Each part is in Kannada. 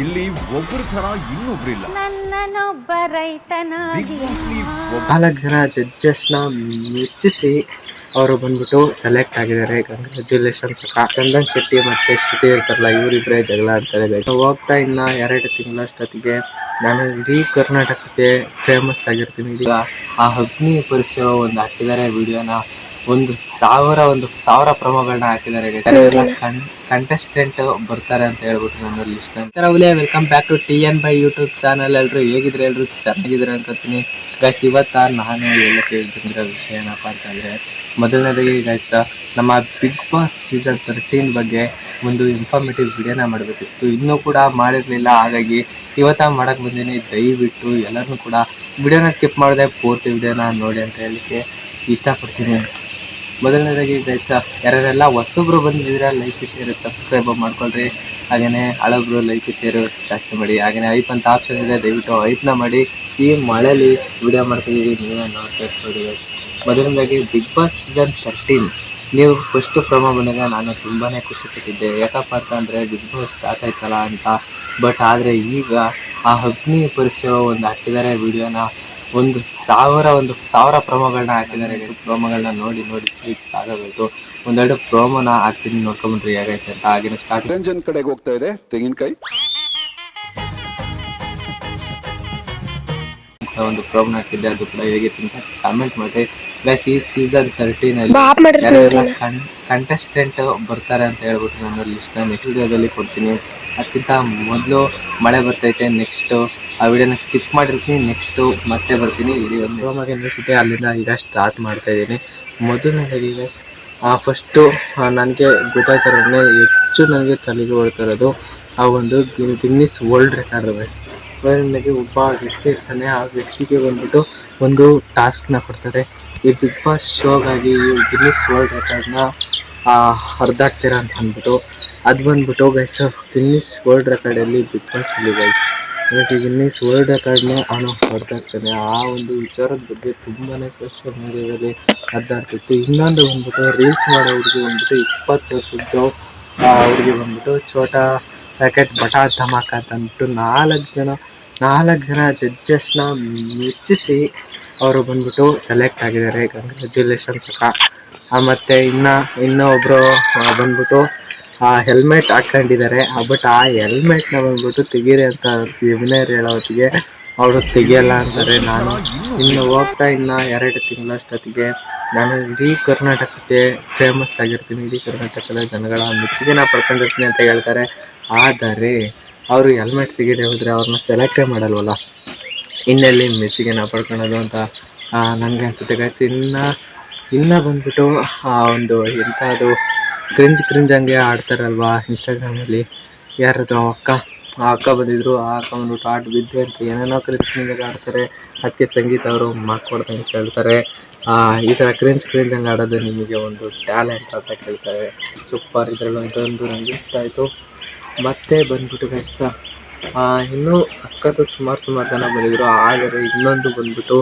ಇಲ್ಲಿ ಒಬ್ಬರ ತರ ಇನ್ನೊಬ್ರಿಲ್ಲ. ನನ್ನನೊಬ್ಬ ರೈತನಾಗಿ ನಾಲ್ಕು ಜನ ಜಡ್ಜಸ್ನ ಮೆಚ್ಚಿಸಿ ಅವರು ಬಂದ್ಬಿಟ್ಟು ಸೆಲೆಕ್ಟ್ ಆಗಿದ್ದಾರೆ. ಕಂಗ್ರ್ಯಾಚುಲೇಷನ್ಸ್ ಅಕ್ಕ. ಚಂದನ್ ಶೆಟ್ಟಿ ಮತ್ತೆ ಶ್ರುತಿ ಇರ್ತಾರಲ್ಲ, ಇವರಿಬ್ಬರೇ ಜಗಳ ಆಡ್ತಾರೆ. ಹೋಗ್ತಾ ಇನ್ನ 2 ತಿಂಗಳಷ್ಟೊತ್ತಿಗೆ ನಾನು ಇಡೀ ಕರ್ನಾಟಕಕ್ಕೆ ಫೇಮಸ್ ಆಗಿರ್ತೀನಿ. ಈಗ ಆ ಅಗ್ನಿ ಪರೀಕ್ಷೆ ಒಂದು ಹಾಕಿದ್ದಾರೆ ವಿಡಿಯೋನ, 1,000 ಪ್ರಮೋಗಳನ್ನ ಹಾಕಿದ್ದಾರೆ. ಕಂಟೆಸ್ಟೆಂಟ್ ಬರ್ತಾರೆ ಅಂತ ಹೇಳ್ಬಿಟ್ಟು ನಾನು list. Welcome back to TN by YouTube channel. ಎಲ್ಲರೂ ಹೇಗಿದ್ರೆ ಎಲ್ಲರೂ ಚೆನ್ನಾಗಿದ್ರೆ ಅನ್ಕೋತೀನಿ ಗೈಸ್. ಇವತ್ತ ನಾನು ಎಲ್ಲ ತಿಳ್ಕೊಂಡಿರೋ ವಿಷಯ ಏನಪ್ಪ ಅಂತಂದರೆ, ಮೊದಲನೇದಾಗಿ ಗೈಸ್ ನಮ್ಮ ಬಿಗ್ ಬಾಸ್ ಸೀಸನ್ 13 ಬಗ್ಗೆ ಒಂದು ಇನ್ಫಾರ್ಮೇಟಿವ್ ವಿಡಿಯೋನ ಮಾಡಬೇಕಿತ್ತು, ಇನ್ನೂ ಕೂಡ ಮಾಡಿರಲಿಲ್ಲ. ಹಾಗಾಗಿ ಇವತ್ತ ಮಾಡೋಕ್ಕೆ ಬಂದೀನಿ. ದಯವಿಟ್ಟು ಎಲ್ಲರೂ ಕೂಡ ವಿಡಿಯೋನ ಸ್ಕಿಪ್ ಮಾಡಿದೆ ಪೂರ್ತಿ ವಿಡಿಯೋನ ನೋಡಿ ಅಂತ ಹೇಳಲಿಕ್ಕೆ ಇಷ್ಟಪಡ್ತೀನಿ. ಮೊದಲನೇದಾಗಿ ಗೈಸ್, ಯಾರೆಲ್ಲ ಹೊಸಬ್ರು ಬಂದಿದ್ದೀರಾ ಲೈಕ್ ಶೇರ್ ಸಬ್ಸ್ಕ್ರೈಬ್ ಮಾಡ್ಕೊಳ್ರಿ. ಹಾಗೆಯೇ ಹಳಬ್ರು ಲೈಕ್ ಶೇರು ಜಾಸ್ತಿ ಮಾಡಿ. ಹಾಗೆಯೇ ಐಪ್ ಅಂತ ಆಪ್ಷನ್ ಇದೆ, ದಯವಿಟ್ಟು ಐಪ್ನ ಮಾಡಿ. ಈ ಮಳೆಯಲ್ಲಿ ವಿಡಿಯೋ ಮಾಡ್ತಿದ್ದೀವಿ, ನೀವೇ ನೋಡ್ತಾ ಇರ್ಬೋದು ಗೈಸ್. ಮೊದಲನೇದಾಗಿ ಬಿಗ್ ಬಾಸ್ ಸೀಸನ್ 13 ನೀವು ಫಸ್ಟು ಪ್ರೊಮೋ ಬಂದಾಗ ನಾನು ತುಂಬಾ ಖುಷಿ ಪಟ್ಟಿದ್ದೆ. ಯಾಕಪ್ಪ ಅಂತಂದರೆ ಬಿಗ್ ಬಾಸ್ ಸ್ಟಾರ್ಟ್ ಆಯ್ತಲ್ಲ ಅಂತ. ಬಟ್ ಆದರೆ ಈಗ ಆ ಅಗ್ನಿ ಪರೀಕ್ಷೆ ಒಂದು ಹಾಕಿದ್ದಾರೆ ವಿಡಿಯೋನ, 1,000 ಪ್ರಮೋಗಳನ್ನ ಹಾಕಿದ್ದಾರೆ. ಪ್ರಮೋಗಳನ್ನ ನೋಡಿ ಫಿಕ್ಸ್ ಆಗೋದು. ಒಂದೆರಡು ಪ್ರೋಮೋನ ಹಾಕ್ತೀನಿ, ನೋಡ್ಕೊಂಡ್ಬಿಟ್ರಿ ಹೇಗೈತೆ ಅಂತ. ಹಾಗೆ ಸ್ಟಾರ್ಟ್ ರಂಜನ್ ಕಡೆಗೆ ಹೋಗ್ತಾ ಇದೆ ತೆಂಗಿನಕಾಯಿ. ಒಂದು ಪ್ರೋಮೋನ ಹಾಕಿದ್ದೆ, ಅದು ಕೂಡ ಹೇಗಿತ್ತು ಅಂತ ಕಾಮೆಂಟ್ ಮಾಡಿ ಗೈಸ್. ಈ ಸೀಸನ್ 13 ಅಲ್ಲಿ ಕಂಟೆಸ್ಟೆಂಟ್ ಬರ್ತಾರೆ ಅಂತ ಹೇಳ್ಬಿಟ್ಟು ನಾನು ಲಿಸ್ಟ್ನ ನೆಕ್ಸ್ಟ್ ವಿಡಿಯೋದಲ್ಲಿ ಕೊಡ್ತೀನಿ. ಅದಕ್ಕಿಂತ ಮೊದಲು ಮಳೆ ಬರ್ತೈತೆ, ನೆಕ್ಸ್ಟು ಆ ವಿಡಿಯೋನ ಸ್ಕಿಪ್ ಮಾಡಿರ್ತೀನಿ, ನೆಕ್ಸ್ಟು ಮತ್ತೆ ಬರ್ತೀನಿ. ಇಲ್ಲಿ ಒಂದು ಪ್ರೋಮೋಗೆ ನಿಲ್ಲಿಸುತ್ತೆ, ಅಲ್ಲಿಂದ ಈಗ ಸ್ಟಾರ್ಟ್ ಮಾಡ್ತಾ ಇದ್ದೀನಿ. ಮೊದಲನೇದಾಗಿ ಗೈಸ್ ಫಸ್ಟು ನನಗೆ ಗೊತ್ತಾಗ್ತಾರೇ ಹೆಚ್ಚು ನನಗೆ ತಲೆಗೆ ಹೊಡ್ತಿರೋದು ಆ ಒಂದು ಗಿನ್ನಿಸ್ ವರ್ಲ್ಡ್ ರೆಕಾರ್ಡ್ ಗೈಸ್. ಮೊದಲನೇದಾಗಿ ಒಬ್ಬ ವ್ಯಕ್ತಿ ಇರ್ತಾನೆ, ಆ ವ್ಯಕ್ತಿಗೆ ಬಂದ್ಬಿಟ್ಟು ಒಂದು ಟಾಸ್ಕ್ನ ಕೊಡ್ತಾರೆ. ಈ ಬಿಗ್ ಬಾಸ್ ಶೋಗಾಗಿ ಈ ಗಿನ್ನಿಸ್ ವರ್ಲ್ಡ್ ರೆಕಾರ್ಡ್ನ ಹರಿದಾಡ್ತೀರಾ ಅಂತ ಅಂದ್ಬಿಟ್ಟು ಅದು ಬಂದ್ಬಿಟ್ಟು ಗೈಸ್ ಗಿನ್ನಿಸ್ ವರ್ಲ್ಡ್ ರೆಕಾರ್ಡಲ್ಲಿ ಬಿಗ್ ಬಾಸ್ ಇಲ್ಲಿ ಗೈಸ್. ಹಾಗಾಗಿ ಗಿನ್ನಿಸ್ ವರ್ಲ್ಡ್ ರೆಕಾರ್ಡ್ನ ಅವನು ಹೊರತಾಗ್ತಾನೆ. ಆ ಒಂದು ವಿಚಾರದ ಬಗ್ಗೆ ತುಂಬಾ ಸೋಷಿಯಲ್ ಮೀಡಿಯಾದಲ್ಲಿ ಹರಿದಾಡ್ತಿತ್ತು. ಇನ್ನೊಂದು ಬಂದ್ಬಿಟ್ಟು ರೀಲ್ಸ್ ಮಾಡೋ ಹುಡುಗಿ ಬಂದ್ಬಿಟ್ಟು 20 ವರ್ಷದ್ದು ಅವ್ರಿಗೆ ಬಂದ್ಬಿಟ್ಟು ಛೋಟಾ ಪ್ಯಾಕೆಟ್ ಬಟಾ ಧಮಾಕ ಅಂತ ಅಂದ್ಬಿಟ್ಟು 4 ಜನ ಜಡ್ಜಸ್ನ ಮೆಚ್ಚಿಸಿ ಅವರು ಬಂದ್ಬಿಟ್ಟು ಸೆಲೆಕ್ಟ್ ಆಗಿದ್ದಾರೆ. ಕಂಗ್ರ್ಯಾಚುಲೇಷನ್ಸ್ ಅಕ್ಕ. ಮತ್ತು ಇನ್ನೊಬ್ಬರು ಬಂದ್ಬಿಟ್ಟು ಹೆಲ್ಮೆಟ್ ಹಾಕ್ಕೊಂಡಿದ್ದಾರೆ. ಬಟ್ ಆ ಹೆಲ್ಮೆಟ್ನ ಬಂದ್ಬಿಟ್ಟು ತೆಗೀರಿ ಅಂತ ವಿನಯರ್ ಹೇಳೋ ಹೊತ್ತಿಗೆ ಅವರು ತೆಗಿಯಲ್ಲ ಅಂತಾರೆ. ನಾನು ಹೋಗ್ತಾ 2 ತಿಂಗಳಷ್ಟೊತ್ತಿಗೆ ನಾನು ಇಡೀ ಕರ್ನಾಟಕಕ್ಕೆ ಫೇಮಸ್ ಆಗಿರ್ತೀನಿ, ಇಡೀ ಕರ್ನಾಟಕದ ಜನಗಳ ಮೆಚ್ಚುಗೆನ ಪಡ್ಕೊಂಡಿರ್ತೀನಿ ಅಂತ ಹೇಳ್ತಾರೆ. ಆದರೆ ಅವರು ಹೆಲ್ಮೆಟ್ ತೆಗೆದೇ ಹೋದರೆ ಅವ್ರನ್ನ ಸೆಲೆಕ್ಟೇ ಮಾಡಲ್ವಲ್ಲ, ಇನ್ನೆಲ್ಲಿ ಮೆಚ್ಚುಗೆನ ಪಡ್ಕೊಳೋದು ಅಂತ ನನಗೆ ಅನಿಸುತ್ತೆ ಗೈಸ್. ಇನ್ನು ಬಂದ್ಬಿಟ್ಟು ಒಂದು ಎಂಥದ್ದು ಕ್ರಿಂಜ್ ಹಂಗೆ ಆಡ್ತಾರಲ್ವ ಇನ್ಸ್ಟಾಗ್ರಾಮಲ್ಲಿ. ಯಾರದು ಆ ಅಕ್ಕ ಬಂದಿದ್ರು, ಆ ಅಕ್ಕ ಬಂದ್ಬಿಟ್ಟು ಆಟ ಬಿದ್ದೆ ಅಂತ ಏನೇನೋ ಕ್ರಿಂಜಾಗಿ ಆಡ್ತಾರೆ. ಅದಕ್ಕೆ ಸಂಗೀತ ಅವರು ಮಾಡ್ಕೊಡ್ದಂಗೆ ಕೇಳ್ತಾರೆ. ಈ ಥರ ಕ್ರಿಂಜ್ ಹಂಗೆ ಆಡೋದು ನಿಮಗೆ ಒಂದು ಟ್ಯಾಲೆಂಟ್ ಅಂತ ಕೇಳ್ತಾರೆ. ಸೂಪರ್, ಇದರಲ್ಲೊಂದು ನನಗೆ ಇಷ್ಟ ಆಯಿತು. ಮತ್ತೆ ಬಂದ್ಬಿಟ್ಟು ಗೈಸ್ ಇನ್ನೂ ಸಖತ್ ಸುಮಾರು ಜನ ಬಂದಿದ್ರು. ಆದರೆ ಇನ್ನೊಂದು ಬಂದ್ಬಿಟ್ಟು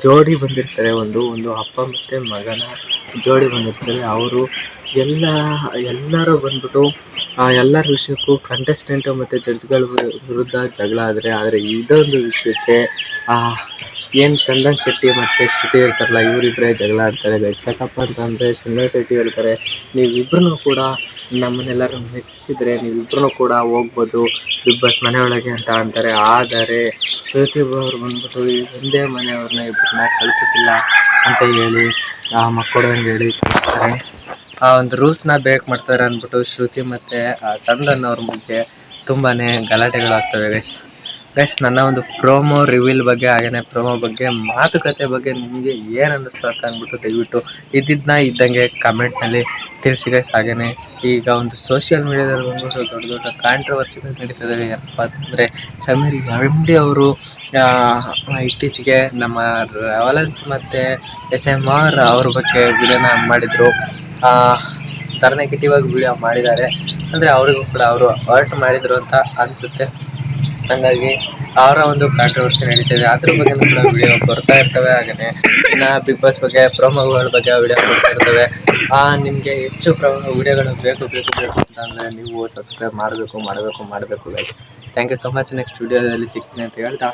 ಜೋಡಿ ಬಂದಿರ್ತಾರೆ, ಒಂದು ಅಪ್ಪ ಮತ್ತು ಮಗನ ಜೋಡಿ ಬಂದಿರ್ತಾರೆ. ಅವರು ಎಲ್ಲರೂ ಬಂದ್ಬಿಟ್ಟು ಎಲ್ಲರ ವಿಷಯಕ್ಕೂ ಕಂಟೆಸ್ಟೆಂಟು ಮತ್ತು ಜಡ್ಜ್ಗಳ ವಿರುದ್ಧ ಜಗಳ ಆದರೆ ಇದೊಂದು ವಿಷಯಕ್ಕೆ ಏನು ಚಂದನ್ ಶೆಟ್ಟಿ ಮತ್ತು ಶ್ರುತಿ ಇರ್ತಾರಲ್ಲ, ಇವರಿಬ್ಬರೇ ಜಗಳ ಆಡ್ತಾರೆ ಗೈಸ್. ಯಾಕಪ್ಪ ಅಂತಂದರೆ ಚಂದನ್ ಶೆಟ್ಟಿ ಹೇಳ್ತಾರೆ, ನೀವಿಬ್ಬರೂ ಕೂಡ ನಮ್ಮನ್ನೆಲ್ಲರೂ ಮೆಚ್ಚಿಸಿದ್ರೆ ನೀವಿಬ್ಬರೂ ಕೂಡ ಹೋಗ್ಬೋದು ಬಿಗ್ ಬಾಸ್ ಮನೆಯೊಳಗೆ ಅಂತ ಅಂತಾರೆ. ಆದರೆ ಶ್ರುತಿ ಅವರು ಬಂದ್ಬಿಟ್ಟು ಒಂದೇ ಮನೆಯವ್ರನ್ನ ಇಬ್ಬರನ್ನ ಕಳಿಸೋದಿಲ್ಲ ಅಂತ ಹೇಳಿ ಮಕ್ಕಳಂಗೆ ಹೇಳಿ ಕಳಿಸ್ತಾರೆ. ಒಂದು ರೂಲ್ಸ್ನ ಬ್ರೇಕ್ ಮಾಡ್ತಾರೆ ಅಂದ್ಬಿಟ್ಟು ಶ್ರುತಿ ಮತ್ತು ಚಂದನ್ ಅವ್ರ ಬಗ್ಗೆ ತುಂಬಾ ಗಲಾಟೆಗಳಾಗ್ತವೆ ಗೈಸ್. ನನ್ನ ಒಂದು ಪ್ರೋಮೋ ರಿವೀಲ್ ಬಗ್ಗೆ ಹಾಗೆಯೇ ಪ್ರೋಮೋ ಬಗ್ಗೆ ಮಾತುಕತೆ ಬಗ್ಗೆ ನಿಮಗೆ ಏನು ಅನ್ನಿಸ್ತು ಅಂತ ಅಂದ್ಬಿಟ್ಟು ದಯವಿಟ್ಟು ಇದ್ದಂಗೆ ಕಮೆಂಟ್ನಲ್ಲಿ ತಿಳಿಸಿ ಗೈಸ್. ಹಾಗೆಯೇ ಈಗ ಒಂದು ಸೋಷಿಯಲ್ ಮೀಡಿಯಾದಲ್ಲಿ ಬಂದ್ಬಿಟ್ಟು ದೊಡ್ಡ ಕಾಂಟ್ರವರ್ಸಿಗಳು ನಡೀತದೆ. ಏನಪ್ಪ ಅಂತಂದರೆ ಸಮೀರ್ MD ಅವರು ಇತ್ತೀಚೆಗೆ ನಮ್ಮ ರೆವಲೆನ್ಸ್ ಮತ್ತು SMR ಅವ್ರ ಬಗ್ಗೆ ವಿಡಿಯೋನ ಮಾಡಿದರು. ಥರ ನೆಗೆಟಿವ್ ಆಗಿ ವಿಡಿಯೋ ಮಾಡಿದ್ದಾರೆ, ಅಂದರೆ ಅವರಿಗೂ ಕೂಡ ಅವರು ಹರ್ಟ್ ಮಾಡಿದರು ಅಂತ ಅನಿಸುತ್ತೆ. ಹಾಗಾಗಿ ಅವರ ಒಂದು ಕಾಂಟ್ರವರ್ಸಿ ನಡೀತಿದೆ, ಅದ್ರ ಬಗ್ಗೆ ಕೂಡ ವಿಡಿಯೋ ಬರ್ತಾ ಇರ್ತವೆ. ಹಾಗೆಯೇ ಇನ್ನು ಬಿಗ್ ಬಾಸ್ ಬಗ್ಗೆ ಪ್ರೋಮೋಗಳ ಬಗ್ಗೆ ವಿಡಿಯೋ ಬರ್ತಾ ಇರ್ತವೆ. ನಿಮಗೆ ಹೆಚ್ಚು ವಿಡಿಯೋಗಳು ಬೇಕು ಅಂತಂದರೆ ನೀವು ಸಬ್ಸ್ಕ್ರೈಬ್ ಮಾಡಬೇಕು guys. Thank you so much. Next ವಿಡಿಯೋದಲ್ಲಿ ಸಿಗ್ತೀನಿ ಅಂತ ಹೇಳ್ತಾ